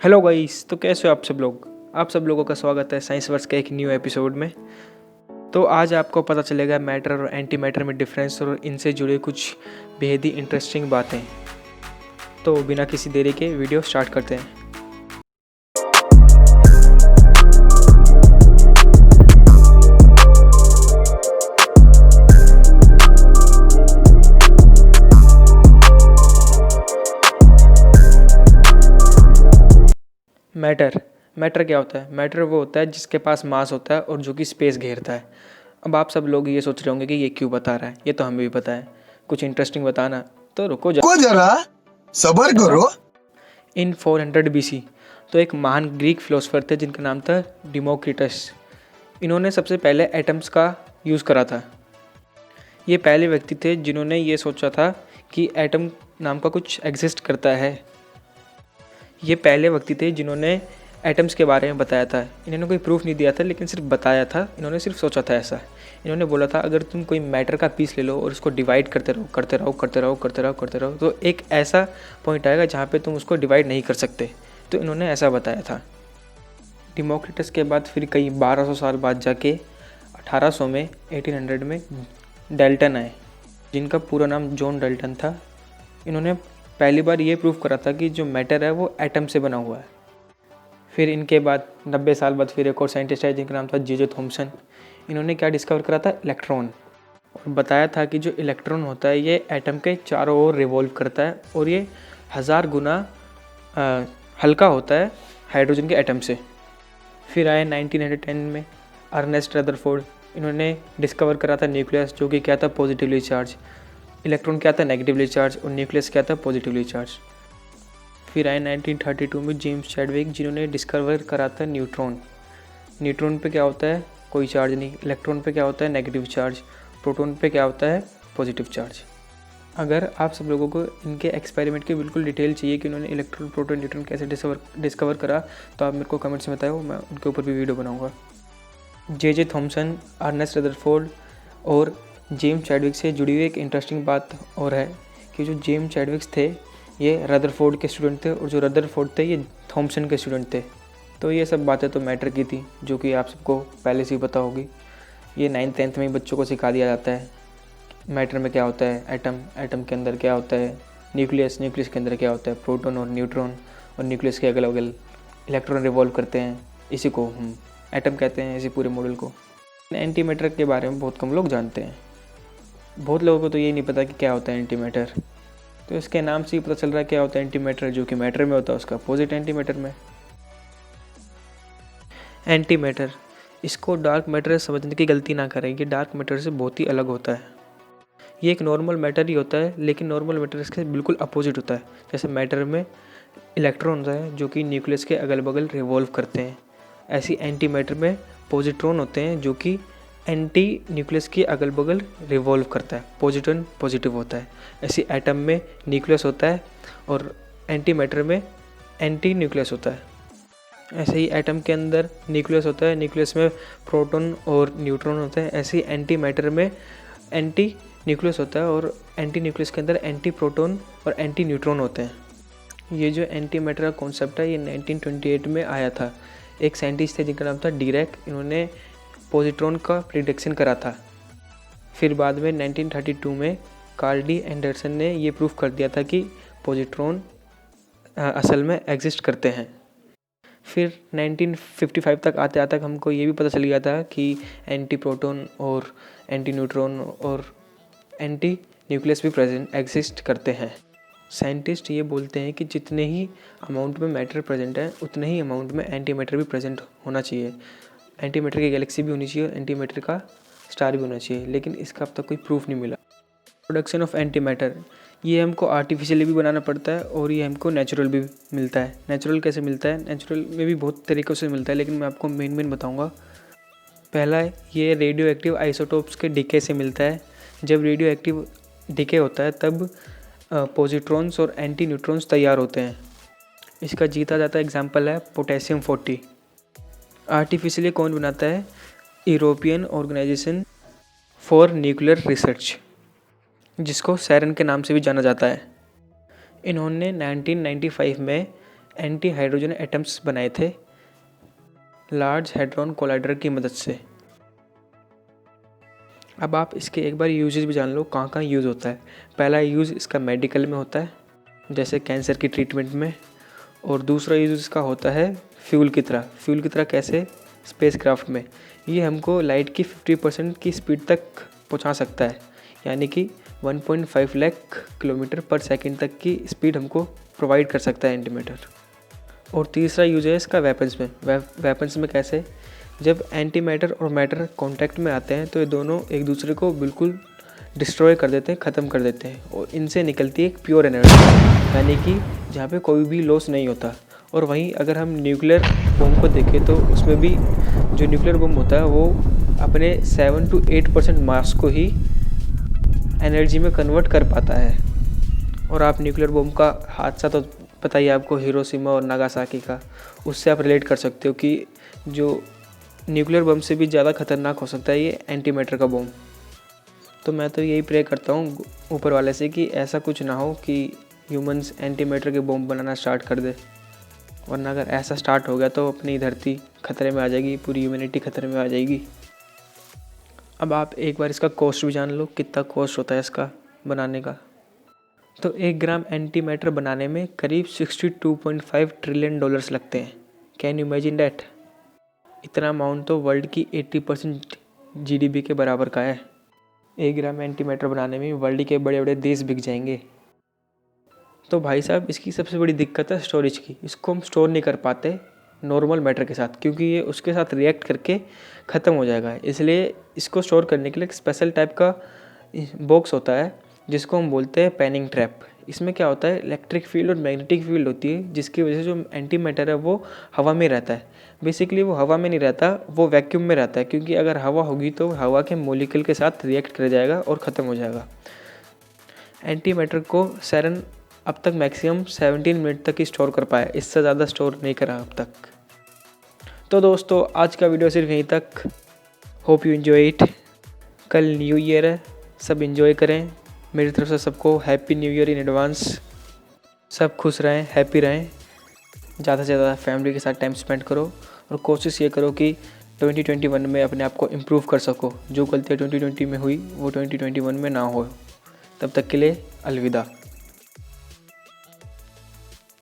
Hello guys, तो कैसे हो आप सब लोगों का स्वागत है साइंस वर्स के एक न्यू एपिसोड में। तो आज आपको पता चलेगा मैटर और एंटी मैटर में डिफरेंस और इनसे जुड़े कुछ बेहद ही इंटरेस्टिंग बातें। तो बिना किसी देरी के वीडियो स्टार्ट करते हैं। मैटर क्या होता है? मैटर वो होता है जिसके पास मास होता है और जो कि स्पेस घेरता है। अब आप सब लोग ये सोच रहे होंगे कि ये क्यों बता रहा है, ये तो हमें भी पता है। कुछ इंटरेस्टिंग बताना, तो रुको जरा सबर करो। इन 400 BC तो एक महान ग्रीक फिलोसोफर थे जिनका नाम था डिमोक्रिटस। इन्होंने सबसे पहले एटम्स का यूज़ करा था। ये पहले व्यक्ति थे जिन्होंने ये सोचा था कि एटम नाम का कुछ एग्जिस्ट करता है। ये पहले व्यक्ति थे जिन्होंने एटम्स के बारे में बताया था। इन्होंने कोई प्रूफ नहीं दिया था, लेकिन सिर्फ बताया था। इन्होंने सिर्फ सोचा था ऐसा। इन्होंने बोला था अगर तुम कोई मैटर का पीस ले लो और उसको डिवाइड करते रहो तो एक ऐसा पॉइंट आएगा जहाँ पे तुम उसको डिवाइड नहीं कर सकते। तो इन्होंने ऐसा बताया था। डिमोक्रिटस के बाद फिर कई 1200 साल बाद जाके 1800 में 1800 में डाल्टन आए, जिनका पूरा नाम जॉन डाल्टन था। इन्होंने पहली बार ये प्रूव करा था कि जो मैटर है वो एटम से बना हुआ है। फिर इनके बाद 90 साल बाद फिर एक और साइंटिस्ट आए जिनका नाम था जे थॉमसन। इन्होंने क्या डिस्कवर करा था? इलेक्ट्रॉन। और बताया था कि जो इलेक्ट्रॉन होता है ये एटम के चारों ओर रिवॉल्व करता है और ये 1000 गुना हल्का होता है हाइड्रोजन के एटम से। फिर आए 1910 में अर्नेस्ट रदरफोर्ड। इन्होंने डिस्कवर करा था न्यूक्लियस, जो कि क्या था? Positively charge. इलेक्ट्रॉन क्या था? Negatively charge. और न्यूक्लियस क्या था? Positively charge. फिर आए 1932 में जेम्स चैडविक, जिन्होंने डिस्कवर करा था न्यूट्रॉन। न्यूट्रॉन पे क्या होता है? कोई चार्ज नहीं। इलेक्ट्रॉन पे क्या होता है? Negative charge. प्रोटॉन पे क्या होता है? Positive charge. अगर आप सब लोगों को इनके एक्सपेरिमेंट की बिल्कुल डिटेल चाहिए कि उन्होंने इलेक्ट्रॉन, प्रोटॉन, न्यूट्रॉन कैसे डिस्कवर करा, तो आप मेरे को कमेंट्स में बताओ, मैं उनके ऊपर भी वीडियो बनाऊँगा। जे थॉमसन, अर्नेस्ट रदरफोर्ड और जेम्स चैडविक से जुड़ी हुई एक इंटरेस्टिंग बात और है कि जो जेम्स चैडविक्स थे ये रदरफोर्ड के स्टूडेंट थे और जो रदरफोर्ड थे ये थॉमसन के स्टूडेंट थे। तो ये सब बातें तो मैटर की थी, जो कि आप सबको पहले से ही पता होगी। ये 9th-10th में ही बच्चों को सिखा दिया जाता है। मैटर में क्या होता है? एटम के अंदर क्या होता है? न्यूक्लियस के अंदर क्या होता है? प्रोटॉन और न्यूट्रॉन। और न्यूक्लियस के अगल बगल इलेक्ट्रॉन रिवॉल्व करते हैं। इसी को हम एटम कहते हैं, इसी पूरे मॉडल को। एंटी मैटर के बारे में बहुत कम लोग जानते हैं। बहुत लोगों को तो ये नहीं पता कि क्या होता है एंटी मैटर। तो इसके नाम से ही पता चल रहा है क्या होता है एंटी मैटर। जो कि मैटर में होता है उसका अपोजिट एंटी मैटर में। एंटी मैटर, इसको डार्क मैटर समझने की गलती ना करें। ये डार्क मैटर से बहुत ही अलग होता है। ये एक नॉर्मल मैटर ही होता है, लेकिन नॉर्मल मैटर इसके बिल्कुल अपोजिट होता है। जैसे मैटर में इलेक्ट्रॉन होता है जो कि न्यूक्लियस के अगल बगल रिवॉल्व करते हैं, ऐसी एंटी मैटर में पॉजिट्रॉन होते हैं जो कि एंटी न्यूक्लियस के अगल बगल रिवॉल्व करता है। पॉजिट्रॉन पॉजिटिव होता है। ऐसी एटम में न्यूक्लियस होता है और एंटी मैटर में एंटी न्यूक्लियस होता है। ऐसे ही एटम के अंदर न्यूक्लियस होता है, न्यूक्लियस में प्रोटॉन और न्यूट्रॉन होता है। ऐसे ही एंटी मैटर में एंटी न्यूक्लियस होता है और एंटी न्यूक्लियस के अंदर एंटी प्रोटॉन और एंटी न्यूट्रॉन होते हैं। ये जो एंटी मैटर का कॉन्सेप्ट है ये 1928 में आया था। एक साइंटिस्ट थे जिनका नाम था डीरैक। इन्होंने पॉजिट्रॉन का प्रिडिक्शन करा था। फिर बाद में 1932 में कार्ल डी एंडरसन ने ये प्रूफ कर दिया था कि पॉजिट्रॉन असल में एग्जिस्ट करते हैं। फिर 1955 तक आते आते हमको ये भी पता चल गया था कि एंटी प्रोटॉन और एंटी न्यूट्रॉन और एंटी न्यूक्लियस भी प्रेजेंट एग्जिस्ट करते हैं। साइंटिस्ट ये बोलते हैं कि जितने ही अमाउंट में मैटर प्रेजेंट है उतने ही अमाउंट में एंटी मैटर भी प्रेजेंट होना चाहिए। एंटी मैटर की गैलेक्सी भी होनी चाहिए और एंटी मैटर का स्टार भी होना चाहिए, लेकिन इसका अब तक कोई प्रूफ नहीं मिला। प्रोडक्शन ऑफ एंटी मैटर, ये हमको आर्टिफिशियली भी बनाना पड़ता है और ये हमको नेचुरल भी मिलता है। नेचुरल कैसे मिलता है? नेचुरल में भी बहुत तरीक़ों से मिलता है, लेकिन मैं आपको मेन बताऊंगा। पहला, ये रेडियो एक्टिव आइसोटोप्स के डिके से मिलता है। जब रेडियो एक्टिव डिके होता है तब पॉजिट्रॉन्स और एंटी न्यूट्रॉन्स तैयार होते हैं। इसका जीता जाता एग्जाम्पल है पोटेशियम 40। आर्टिफिशियली कौन बनाता है? European organisation for nuclear research, जिसको सेरन के नाम से भी जाना जाता है। इन्होंने 1995 में एंटी हाइड्रोजन एटम्स बनाए थे लार्ज हैड्रॉन कोलाइडर की मदद से। अब आप इसके एक बार यूजेस भी जान लो कहाँ कहाँ यूज़ होता है। पहला यूज़ इसका मेडिकल में होता है, जैसे कैंसर की ट्रीटमेंट में। और दूसरा यूज़ इसका होता है फ्यूल की तरह। फ्यूल की तरह कैसे? स्पेसक्राफ्ट में। ये हमको लाइट की 50% की स्पीड तक पहुंचा सकता है, यानी कि 1.5 लाख किलोमीटर पर सेकंड तक की स्पीड हमको प्रोवाइड कर सकता है एंटीमैटर। और तीसरा यूज़ है इसका वेपन्स में। वेपन्स में कैसे? जब एंटीमैटर और मैटर कांटेक्ट में आते हैं तो ये दोनों एक दूसरे को बिल्कुल डिस्ट्रॉय कर देते हैं, ख़त्म कर देते हैं, और इनसे निकलती है एक प्योर एनर्जी, यानी कि जहाँ पे कोई भी लॉस नहीं होता। और वहीं अगर हम न्यूक्लियर बम को देखें तो उसमें भी जो न्यूक्लियर बम होता है वो अपने 7 to 8% मास को ही एनर्जी में कन्वर्ट कर पाता है। और आप न्यूक्लियर बम का हादसा तो पता ही आपको, हिरोशिमा और नागासाकी का, उससे आप रिलेट कर सकते हो कि जो न्यूक्लियर बम से भी ज़्यादा खतरनाक हो सकता है ये एंटीमैटर का बम। तो मैं तो यही प्रे करता हूँ ऊपर वाले से कि ऐसा कुछ ना हो कि ह्यूमंस एंटीमैटर के बम बनाना स्टार्ट कर दे, वरना अगर ऐसा स्टार्ट हो गया तो अपनी धरती खतरे में आ जाएगी, पूरी ह्यूमैनिटी खतरे में आ जाएगी। अब आप एक बार इसका कॉस्ट भी जान लो, कितना कॉस्ट होता है इसका बनाने का। तो 1 ग्राम एंटीमैटर बनाने में करीब $62.5 ट्रिलियन लगते हैं। Can you imagine that? इतना अमाउंट तो वर्ल्ड की 80% GDP के बराबर का है। 1 ग्राम एंटीमैटर बनाने में वर्ल्ड के बड़े बड़े देश बिक जाएंगे। तो भाई साहब इसकी सबसे बड़ी दिक्कत है स्टोरेज की। इसको हम स्टोर नहीं कर पाते नॉर्मल मैटर के साथ, क्योंकि ये उसके साथ रिएक्ट करके ख़त्म हो जाएगा। इसलिए इसको स्टोर करने के लिए एक स्पेशल टाइप का बॉक्स होता है जिसको हम बोलते हैं पैनिंग ट्रैप। इसमें क्या होता है, इलेक्ट्रिक फील्ड और मैग्नेटिक फील्ड होती है, जिसकी वजह से जो एंटी मैटर है वो हवा में रहता है। बेसिकली वो हवा में नहीं रहता, वो वैक्यूम में रहता है, क्योंकि अगर हवा होगी तो हवा के मॉलिक्यूल के साथ रिएक्ट कर जाएगा और ख़त्म हो जाएगा। एंटी मैटर को सेरन अब तक मैक्सिमम 17 मिनट तक ही स्टोर कर पाया, इससे ज़्यादा स्टोर नहीं करा अब तक। तो दोस्तों आज का वीडियो सिर्फ यहीं तक। Hope you enjoy it. कल न्यू ईयर है, सब एंजॉय करें। मेरी तरफ से सबको happy new year in advance. सब खुश रहें, हैप्पी रहें, ज़्यादा से ज़्यादा फैमिली के साथ टाइम स्पेंड करो और कोशिश ये करो कि 2021 में अपने आप को इम्प्रूव कर सको। जो गलतियाँ 2020 में हुई वो 2021 में ना हो। तब तक के लिए अलविदा।